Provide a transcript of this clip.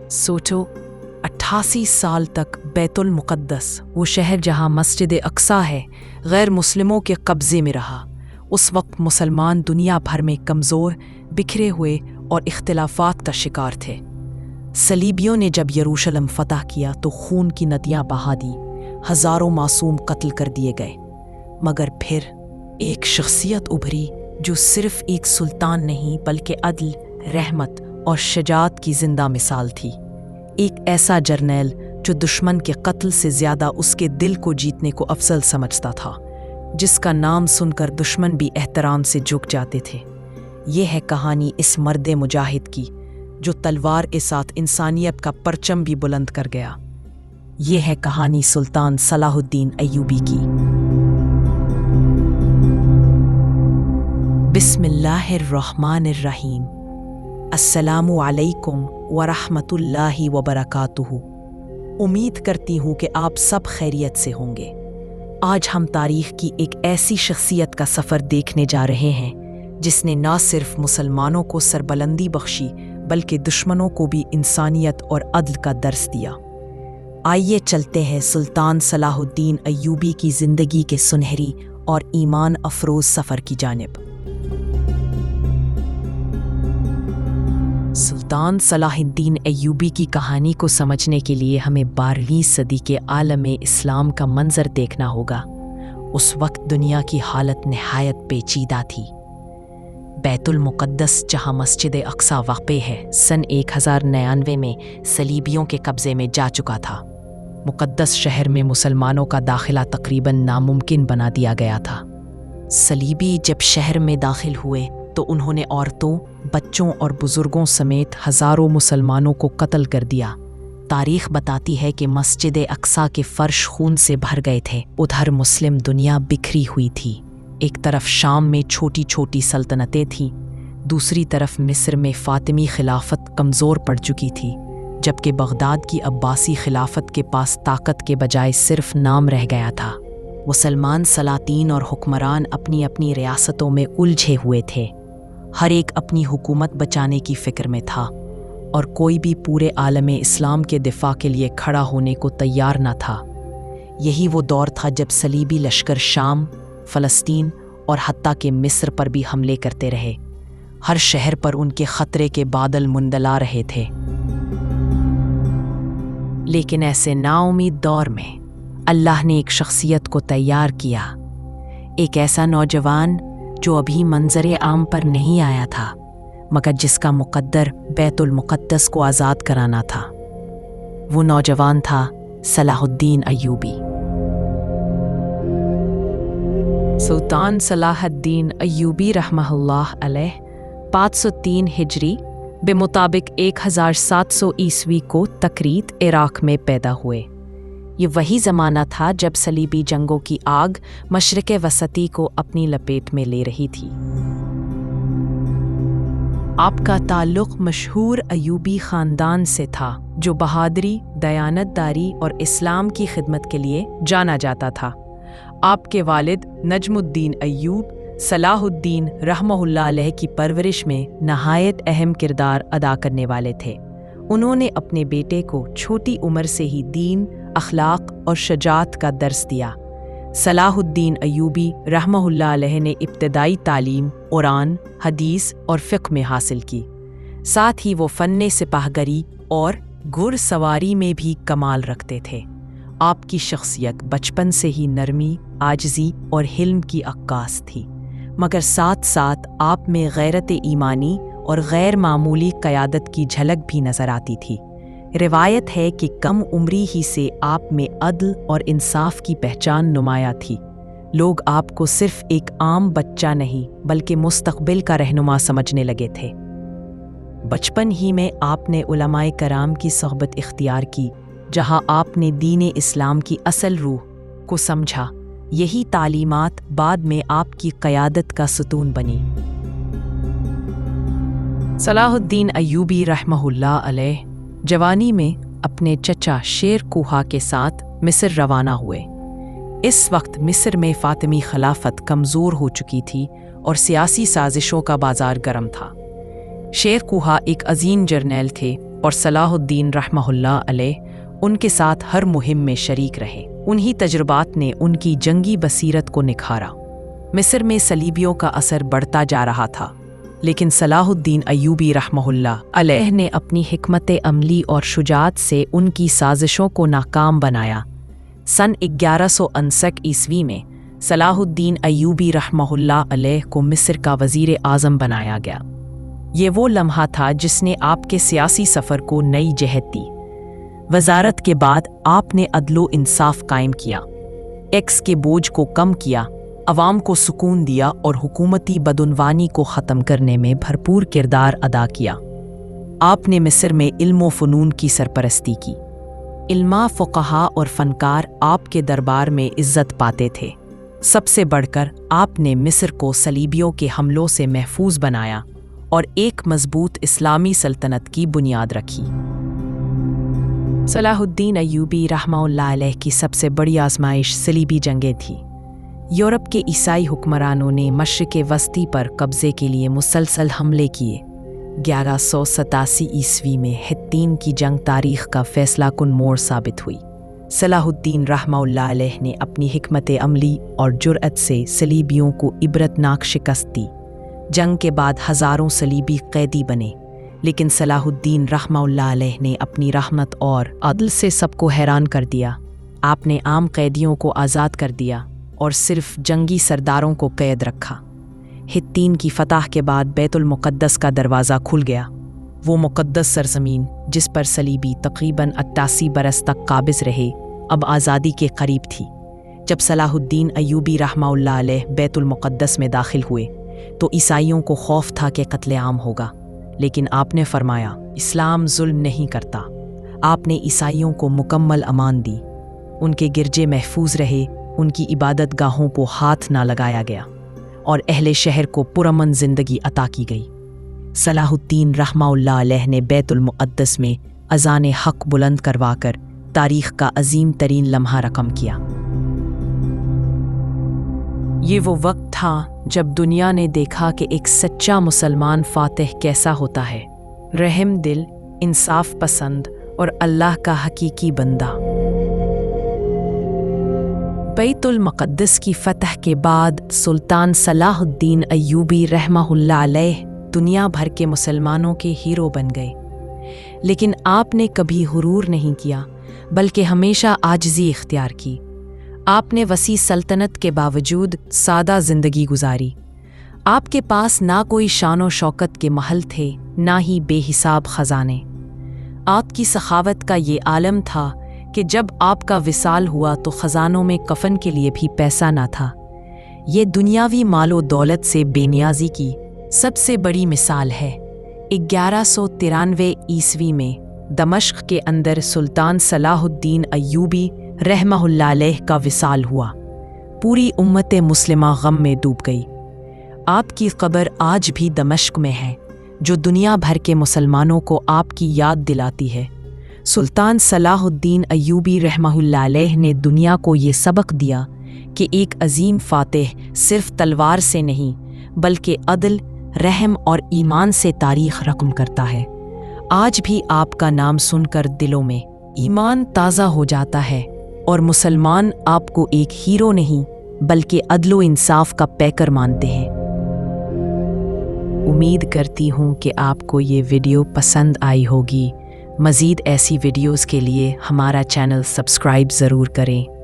सोचो, 88 साल तक बैतुल मुक़द्दस, वो शहर जहाँ मस्जिद अक्सा है, गैर मुस्लिमों के कब्ज़े में रहा। उस वक्त मुसलमान दुनिया भर में कमज़ोर, बिखरे हुए और इख्तिलाफ़ात का शिकार थे। सलीबियों ने जब यरूशलेम फ़तह किया तो खून की नदियाँ बहा दी, हज़ारों मासूम कत्ल कर दिए गए। मगर फिर एक शख्सियत उभरी जो सिर्फ़ एक सुल्तान नहीं बल्कि अदल, रहमत और शजाअत की ज़िंदा मिसाल थी। एक ऐसा जर्नैल जो दुश्मन के कत्ल से ज़्यादा उसके दिल को जीतने को अफजल समझता था, जिसका नाम सुनकर दुश्मन भी एहतराम से झुक जाते थे। ये है कहानी इस मर्द मुजाहिद की जो तलवार के साथ इंसानियत का परचम भी बुलंद कर गया। ये है कहानी सुल्तान सलाहुद्दीन अय्यूबी की। बिस्मिल्लाहिर्रहमानिर्रहीम। अस्सलामु अलैकुम व रहमतुल्लाहि व बरकातुहू। उम्मीद करती हूँ कि आप सब खैरियत से होंगे। आज हम तारीख़ की एक ऐसी शख्सियत का सफ़र देखने जा रहे हैं जिसने न सिर्फ मुसलमानों को सरबलंदी बख्शी बल्कि दुश्मनों को भी इंसानियत और अदल का दर्स दिया। आइए चलते हैं सुल्तान सलाहुद्दीन अय्यूबी की ज़िंदगी के सुनहरी और ईमान अफरोज़ सफ़र की जानिब। सुल्तान सलाहुद्दीन अय्यूबी की कहानी को समझने के लिए हमें 12वीं सदी के आलम इस्लाम का मंजर देखना होगा। उस वक्त दुनिया की हालत नहायत पेचीदा थी। बैतुल मुक़द्दस, जहाँ मस्जिद अक्सा वाक़े है, सन 1099 में सलीबियों के कब्ज़े में जा चुका था। मुक़द्दस शहर में मुसलमानों का दाखिला तकरीबन नामुमकिन बना दिया गया था। सलीबी जब शहर में दाखिल हुए तो उन्होंने औरतों, बच्चों और बुज़ुर्गों समेत हज़ारों मुसलमानों को कत्ल कर दिया। तारीख़ बताती है कि मस्जिद अक्सा के फ़र्श खून से भर गए थे। उधर मुस्लिम दुनिया बिखरी हुई थी। एक तरफ शाम में छोटी छोटी सल्तनतें थीं, दूसरी तरफ मिस्र में फ़ातिमी खिलाफत कमज़ोर पड़ चुकी थी, जबकि बगदाद की अब्बासी खिलाफत के पास ताकत के बजाय सिर्फ नाम रह गया था। मुसलमान सलातीन और हुक्मरान अपनी अपनी रियासतों में उलझे हुए थे। हर एक अपनी हुकूमत बचाने की फ़िक्र में था और कोई भी पूरे आलम इस्लाम के दिफा के लिए खड़ा होने को तैयार न था। यही वो दौर था जब सलीबी लश्कर शाम, फ़लस्तीन और हत्ता के मिस्र पर भी हमले करते रहे। हर शहर पर उनके ख़तरे के बादल मुंडला रहे थे। लेकिन ऐसे नाउमीद दौर में अल्लाह ने एक शख्सियत को तैयार किया, एक ऐसा नौजवान जो अभी मंजर आम पर नहीं आया था, मगर जिसका मुक़द्दर बैतुल मुक़द्दस को आज़ाद कराना था। वो नौजवान था सलाहुद्दीन अय्यूबी। सुल्तान सलाहुद्दीन अय्यूबी रहमहुल्लाह अलैह 503 हिजरी बेमुताबिक 1700 ईस्वी को तकरीत इराक़ में पैदा हुए। ये वही ज़माना था जब सलीबी जंगों की आग मशरिक़ वसती को अपनी लपेट में ले रही थी। आपका ताल्लुक़ मशहूर अय्यूबी ख़ानदान से था जो बहादुरी, दयानतदारी और इस्लाम की खिदमत के लिए जाना जाता था। आपके वालिद नजमुद्दीन अय्यूब सलाहुद्दीन रहमहुल्लाह अलैह की परवरिश में नहायत अहम किरदार अदा करने वाले थे। उन्होंने अपने बेटे को छोटी उम्र से ही दीन, अखलाक और शजाअत का दर्स दिया। सलाहुद्दीन अय्यूबी रहमहुल्लाह अलैह ने इब्तदाई तालीम कुरान, हदीस और फ़िक़्ह में हासिल की। साथ ही वो फ़न्ने सिपाहगरी और घुड़सवारी में भी कमाल रखते थे। आपकी शख्सियत बचपन से ही नरमी, आजिज़ी और हिल्म की अक्कास थी, मगर साथ साथ आप में गैरत ईमानी और गैर मामूली क़यादत की झलक भी नज़र आती थी। रिवायत है कि कम उम्री ही से आप में अदल और इंसाफ की पहचान नुमाया थी। लोग आपको सिर्फ एक आम बच्चा नहीं बल्कि मुस्तक़बिल का रहनुमा समझने लगे थे। बचपन ही में आपने उलमाए कराम की सोहबत इख्तियार की, जहाँ आपने दीन इस्लाम की असल रूह को समझा। यही तालीमात बाद में आपकी क़यादत का सुतून बनी। सलाहुद्दीन अय्यूबी रहमहुल्लाह अलैह जवानी में अपने चचा शेर कुहा के साथ मिस्र रवाना हुए। इस वक्त मिस्र में फ़ातिमी खिलाफत कमज़ोर हो चुकी थी और सियासी साजिशों का बाजार गर्म था। शेर कुहा एक अजीम जर्नैल थे और सलाहुद्दीन रहमहुल्लाह अलैह उनके साथ हर मुहिम में शरीक रहे। उन्हीं तजुर्बात ने उनकी जंगी बसीरत को निखारा। मिस्र में सलीबियों का असर बढ़ता जा रहा था, लेकिन सलाहुद्दीन अय्यूबी रहमहुल्लाह अलैह ने अपनी हिकमत अमली और शुजाअत से उनकी साजिशों को नाकाम बनाया। सन 1159 ईस्वी में सलाहुद्दीन अय्यूबी रहमहुल्लाह अलैह को मिस्र का वज़ीर आज़म बनाया गया। ये वो लम्हा था जिसने आपके सियासी सफ़र को नई जहत दी। वज़ारत के बाद आपने अदलो इंसाफ कायम किया, टैक्स के बोझ को कम किया, अवाम को सुकून दिया और हुकूमती बदउनवानी को ख़त्म करने में भरपूर किरदार अदा किया। आपने मिस्र में इल्म व फ़नून की सरपरस्ती की। इल्मा, फ़ुक़हा और फ़नकार आपके दरबार में इज़्ज़त पाते थे। सबसे बढ़कर आपने मिस्र को सलीबियों के हमलों से महफूज बनाया और एक मजबूत इस्लामी सल्तनत की बुनियाद रखी। सलाहुद्दीन अय्यूबी रहमहुल्लाह अलैह की सबसे बड़ी आजमाइश सलीबी जंगें थी। यूरोप के ईसाई हुक्मरानों ने मशरिक़ वस्ती पर कब्ज़े के लिए मुसलसल हमले किए। 1187 ईस्वी में हित्तीन की जंग तारीख़ का फैसला कुन मोड़ साबित हुई। सलाहुद्दीन रहमहुल्लाह अलैह ने अपनी हिकमत अमली और जुर्अत से सलीबियों को इबरतनाक शिकस्त दी। जंग के बाद हज़ारों सलीबी कैदी बने, लेकिन सलाहुद्दीन रहमहुल्लाह अलैह ने अपनी रहमत और अदल से सबको हैरान कर दिया। आपने आम कैदियों को आज़ाद कर दिया और सिर्फ जंगी सरदारों को कैद रखा। हित्तीन की फतह के बाद बैतुल मुक़द्दस का दरवाज़ा खुल गया। वो मुक़द्दस सरज़मीन जिस पर सलीबी तक़रीबन 88 बरस तक काबिज़ रहे, अब आज़ादी के करीब थी। जब सलाहुद्दीन अय्यूबी रहमहुल्लाह अलैह बैतुल मुक़द्दस में दाखिल हुए तो ईसाइयों को खौफ था कि कत्लेआम होगा, लेकिन आपने फरमाया, इस्लाम जुल्म नहीं करता। आपने ईसाइयों को मुकम्मल अमान दी। उनके गिरजे महफूज रहे, उनकी इबादत गाहों को हाथ ना लगाया गया और अहले शहर को पुरअमन ज़िंदगी अता की गई। सलाहुद्दीन रहमहुल्लाह अलैह ने बैतुल मुक़द्दस में अज़ान हक़ बुलंद करवाकर तारीख़ का अजीम तरीन लम्हा रकम किया। ये वो वक्त था जब दुनिया ने देखा कि एक सच्चा मुसलमान फ़ातिह कैसा होता है, रहम दिल, इंसाफ पसंद और अल्लाह का हकीकी बंदा। बैतुल मुक़द्दस की फ़तह के बाद सुल्तान सलाहुद्दीन अय्यूबी रहमहुल्लाह अलैह दुनिया भर के मुसलमानों के हीरो बन गए। लेकिन आपने कभी हुरूर नहीं किया, बल्कि हमेशा आजिज़ी इख्तियार की। आपने वसी सल्तनत के बावजूद सादा ज़िंदगी गुजारी। आपके पास ना कोई शान व शौकत के महल थे, ना ही बेहिसाब ख़जाने। आपकी सखावत का ये आलम था कि जब आपका विसाल हुआ तो ख़जानों में कफ़न के लिए भी पैसा ना था। ये दुनियावी मालो दौलत से बेनियाज़ी की सबसे बड़ी मिसाल है। 1193 ईस्वी में दमश्क के अंदर सुल्तान सलाहुद्दीन अय्यूबी रहमहुल्लाह अलैह का विसाल हुआ। पूरी उम्मत मुस्लिमा गम में डूब गई। आपकी कब्र आज भी दमश्क में है, जो दुनिया भर के मुसलमानों को आपकी याद दिलाती है। सुल्तान सलाहुद्दीन अय्यूबी रहमहुल्लाह अलैह ने दुनिया को ये सबक दिया कि एक अजीम फ़ातिह सिर्फ तलवार से नहीं, बल्कि अदल, रहम और ईमान से तारीख़ रकम करता है। आज भी आपका नाम सुनकर दिलों में ईमान ताज़ा हो जाता है और मुसलमान आपको एक हीरो नहीं, बल्कि अदलो इंसाफ का पैकर मानते हैं। उम्मीद करती हूँ कि आपको ये वीडियो पसंद आई होगी। मज़ीद ऐसी वीडियोज़ के लिए हमारा चैनल सब्सक्राइब ज़रूर करें।